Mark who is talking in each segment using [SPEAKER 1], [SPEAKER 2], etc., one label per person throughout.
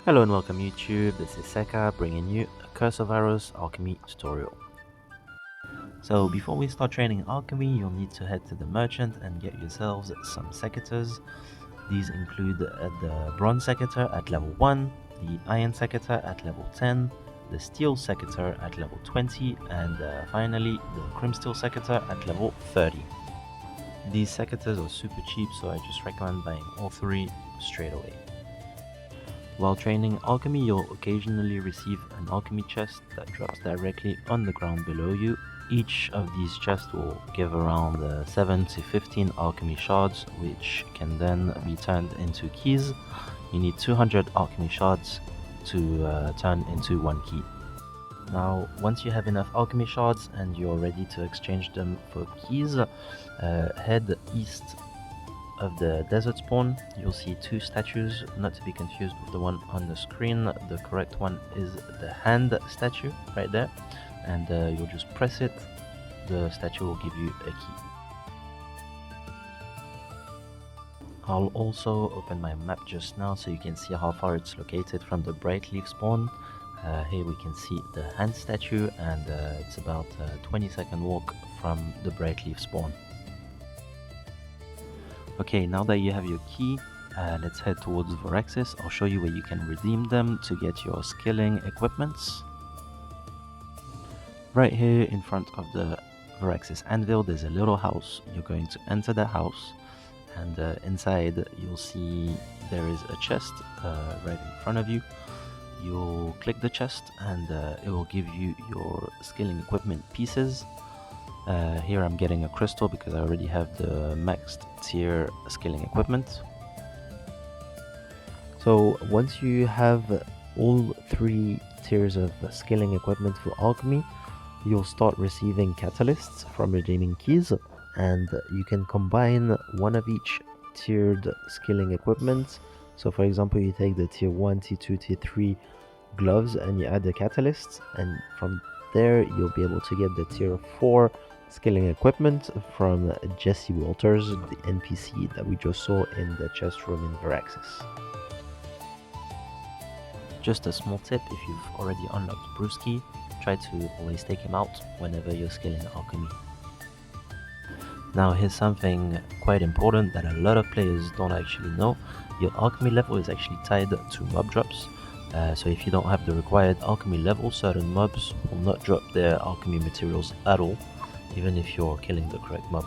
[SPEAKER 1] Hello and welcome YouTube, this is Seka bringing you a Curse of Aros alchemy tutorial. So before we start training alchemy, you'll need to head to the merchant and get yourselves some Secateurs. These include the bronze Secateur at level 1, the iron Secateur at level 10, the steel Secateur at level 20, and finally the crimsteel Secateur at level 30. These Secateurs are super cheap, so I just recommend buying all three straight away. While training alchemy, you'll occasionally receive an alchemy chest that drops directly on the ground below you. Each of these chests will give around 7 to 15 alchemy shards, which can then be turned into keys. You need 200 alchemy shards to turn into one key. Now, once you have enough alchemy shards and you're ready to exchange them for keys, head east of the desert spawn. You'll see two statues, not to be confused with the one on the screen. The correct one is the hand statue right there, and you'll just press it. The statue will give you a key. I'll also open my map just now so you can see how far it's located from the Brightleaf spawn. Here we can see the hand statue, and it's about a 20-second walk from the Brightleaf spawn. Okay, now that you have your key, let's head towards Veraxis. I'll show you where you can redeem them to get your skilling equipments. Right here in front of the Veraxis anvil, there's a little house. You're going to enter the house, and inside you'll see there is a chest right in front of you. You'll click the chest and it will give you your skilling equipment pieces. Here I'm getting a crystal because I already have the maxed tier skilling equipment. So once you have all three tiers of skilling equipment for alchemy, you'll start receiving catalysts from redeeming keys, and you can combine one of each tiered skilling equipment. So for example, you take the tier 1, tier 2, tier 3 gloves and you add the catalysts, and from there you'll be able to get the tier 4 skilling equipment from Jesse Walters, the NPC that we just saw in the chest room in Veraxis. Just a small tip, if you've already unlocked Brewski, try to always take him out whenever you're skilling alchemy. Now here's something quite important that a lot of players don't actually know. Your alchemy level is actually tied to mob drops. So if you don't have the required alchemy level, certain mobs will not drop their alchemy materials at all, even if you're killing the correct mob.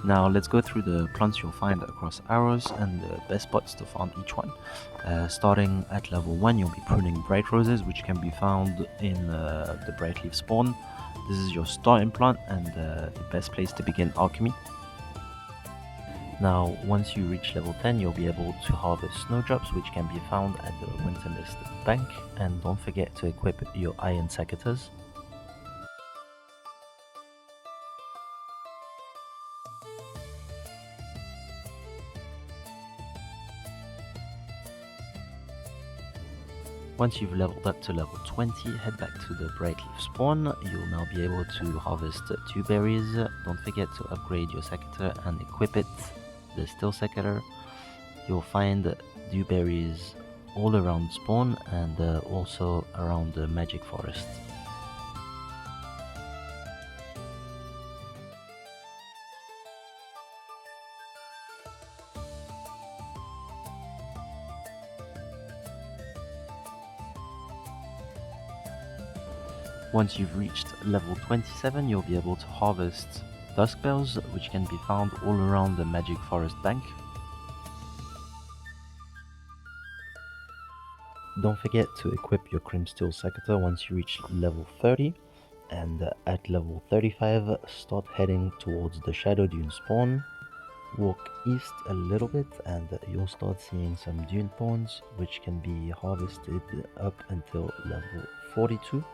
[SPEAKER 1] Now let's go through the plants you'll find across Aros and the best spots to farm each one. Starting at level 1, you'll be pruning bright roses, which can be found in the Brightleaf spawn. This is your starting plant and the best place to begin alchemy. Now, once you reach level 10, you'll be able to harvest snowdrops, which can be found at the Wintermist bank, and don't forget to equip your iron Secateurs. Once you've leveled up to level 20, head back to the Brightleaf spawn. You'll now be able to harvest dewberries. Don't forget to upgrade your Secateur and equip it, the steel Secateur. You'll find dewberries all around spawn and also around the magic forest. Once you've reached level 27, you'll be able to harvest dusk bells, which can be found all around the magic forest bank. Don't forget to equip your crimsteel Secateurs once you reach level 30, and at level 35 start heading towards the Shadow Dune spawn. Walk east a little bit and you'll start seeing some dune thorns, which can be harvested up until level 42.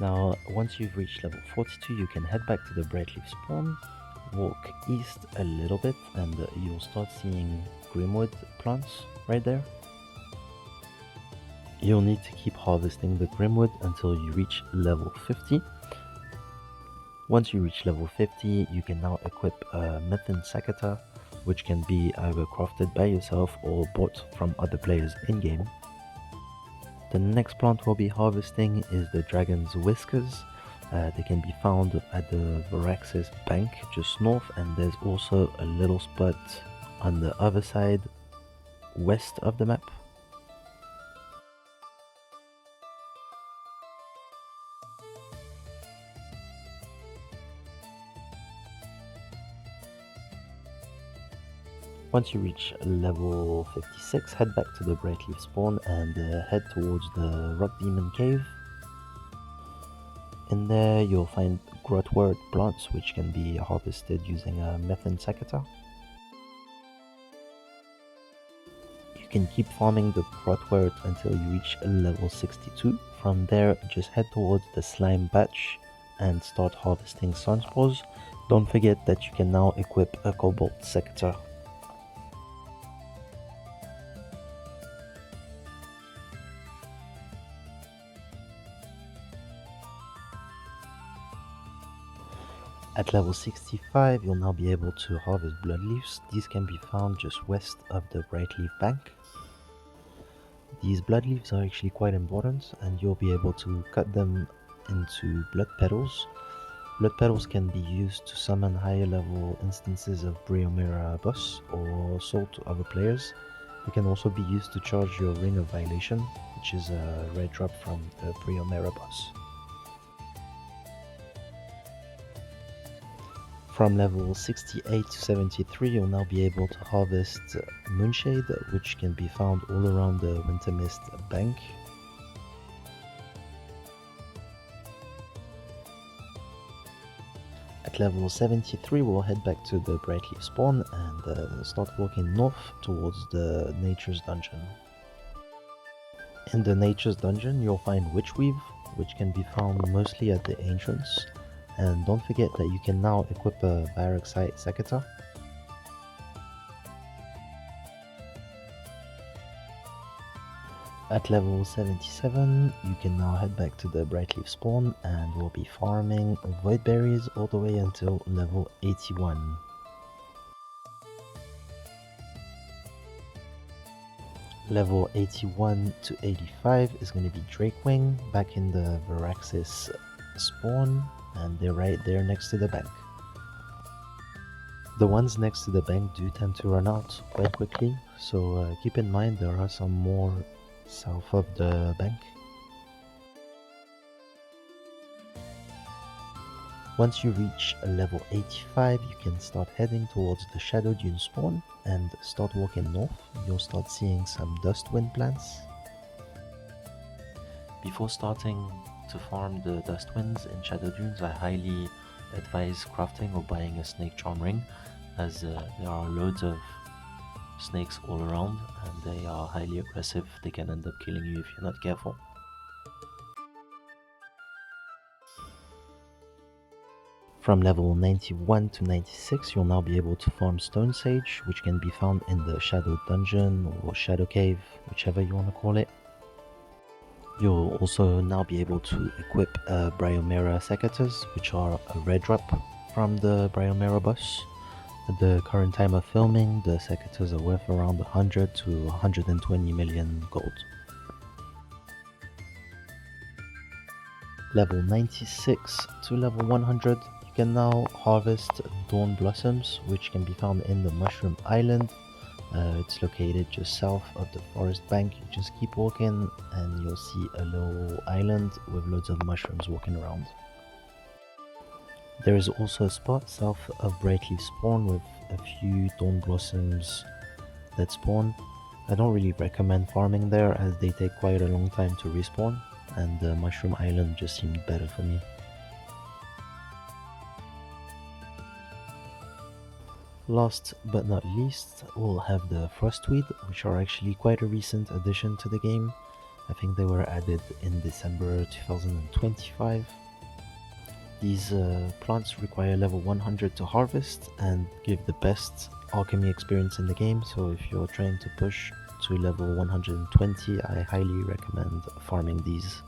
[SPEAKER 1] Now, once you've reached level 42, you can head back to the Brightleaf spawn, walk east a little bit, and you'll start seeing Grimwood plants right there. You'll need to keep harvesting the Grimwood until you reach level 50. Once you reach level 50, you can now equip a Methane Secateur, which can be either crafted by yourself or bought from other players in-game. The next plant we'll be harvesting is the Dragon's Whiskers. They can be found at the Varaxis bank just north, and there's also a little spot on the other side west of the map. Once you reach level 56, head back to the Brightleaf spawn and head towards the Rock Demon cave. In there you'll find grotwort plants which can be harvested using a Methane Secateur. You can keep farming the grotwort until you reach level 62. From there just head towards the slime patch and start harvesting sunspores. Don't forget that you can now equip a cobalt Secateurs. At level 65, you'll now be able to harvest bloodleafs. These can be found just west of the Brightleaf bank. These bloodleafs are actually quite important, and you'll be able to cut them into blood petals. Blood petals can be used to summon higher level instances of bryomera boss or sold to other players. They can also be used to charge your Ring of Violation, which is a red drop from the bryomera boss. From level 68 to 73, you'll now be able to harvest Moonshade, which can be found all around the Wintermist bank. At level 73, we'll head back to the Brightleaf spawn and start walking north towards the Nature's Dungeon. In the Nature's Dungeon, you'll find Witchweave, which can be found mostly at the entrance. And don't forget that you can now equip a Varaxite Secateurs. At level 77, you can now head back to the Brightleaf spawn and we'll be farming void berries all the way until level 81. Level 81 to 85 is going to be Drakewing back in the Varaxis spawn, and they're right there next to the bank. The ones next to the bank do tend to run out quite quickly, so keep in mind there are some more south of the bank. Once you reach level 85, you can start heading towards the Shadow Dune spawn and start walking north. You'll start seeing some Dustwind plants. Before starting to farm the Dustwinds in Shadow Dunes, I highly advise crafting or buying a snake charm ring, as there are loads of snakes all around and they are highly aggressive. They can end up killing you if you're not careful. From level 91 to 96, you'll now be able to farm Stone Sage, which can be found in the Shadow Dungeon or Shadow Cave, whichever you want to call it. You'll also now be able to equip Bryomera Secateurs, which are a red drop from the Bryomera boss. At the current time of filming, the Secateurs are worth around 100 to 120 million gold. Level 96 to level 100, you can now harvest Dawn Blossoms, which can be found in the Mushroom Island. It's located just south of the forest bank. You just keep walking and you'll see a little island with loads of mushrooms walking around. There is also a spot south of Brightleaf spawn with a few Dawn Blossoms that spawn. I don't really recommend farming there as they take quite a long time to respawn, and the Mushroom Island just seemed better for me. Last but not least, we'll have the Frostweed, which are actually quite a recent addition to the game. I think they were added in December 2025. These plants require level 100 to harvest and give the best alchemy experience in the game, so if you're trying to push to level 120, I highly recommend farming these.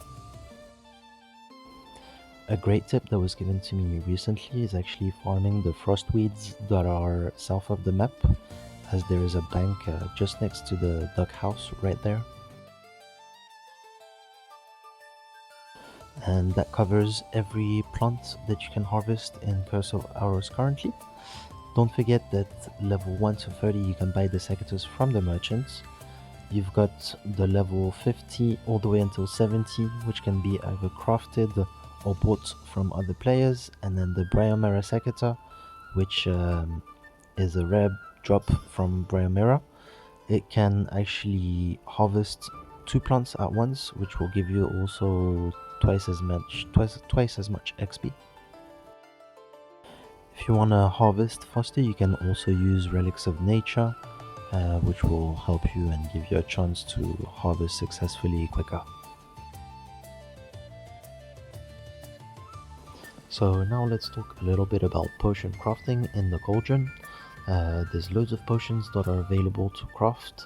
[SPEAKER 1] A great tip that was given to me recently is actually farming the frostweeds that are south of the map, as there is a bank just next to the duck house right there. And that covers every plant that you can harvest in Curse of Aros currently. Don't forget that level 1 to 30 you can buy the Secateurs from the merchants. You've got the level 50 all the way until 70, which can be either crafted or bought from other players, and then the bryomera Secateur, which is a rare drop from bryomera. It can actually harvest 2 plants at once, which will give you also twice as much XP. If you want to harvest faster, you can also use relics of nature, which will help you and give you a chance to harvest successfully quicker. So now let's talk a little bit about potion crafting in the cauldron. There's loads of potions that are available to craft.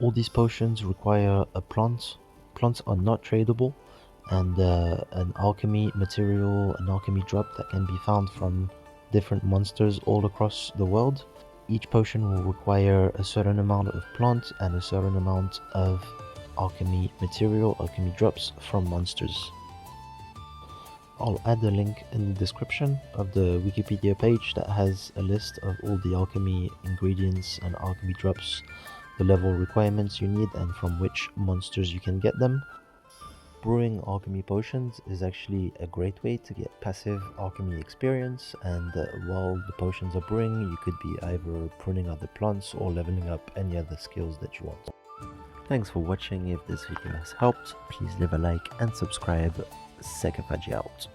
[SPEAKER 1] All these potions require a plant. Plants are not tradable, and an alchemy material, an alchemy drop that can be found from different monsters all across the world. Each potion will require a certain amount of plant and a certain amount of alchemy material, alchemy drops from monsters. I'll add a link in the description of the Wikipedia page that has a list of all the alchemy ingredients and alchemy drops, the level requirements you need, and from which monsters you can get them. Brewing alchemy potions is actually a great way to get passive alchemy experience, and while the potions are brewing, you could be either pruning other plants or leveling up any other skills that you want. Thanks for watching. If this video has helped, please leave a like and subscribe. Secateurs out.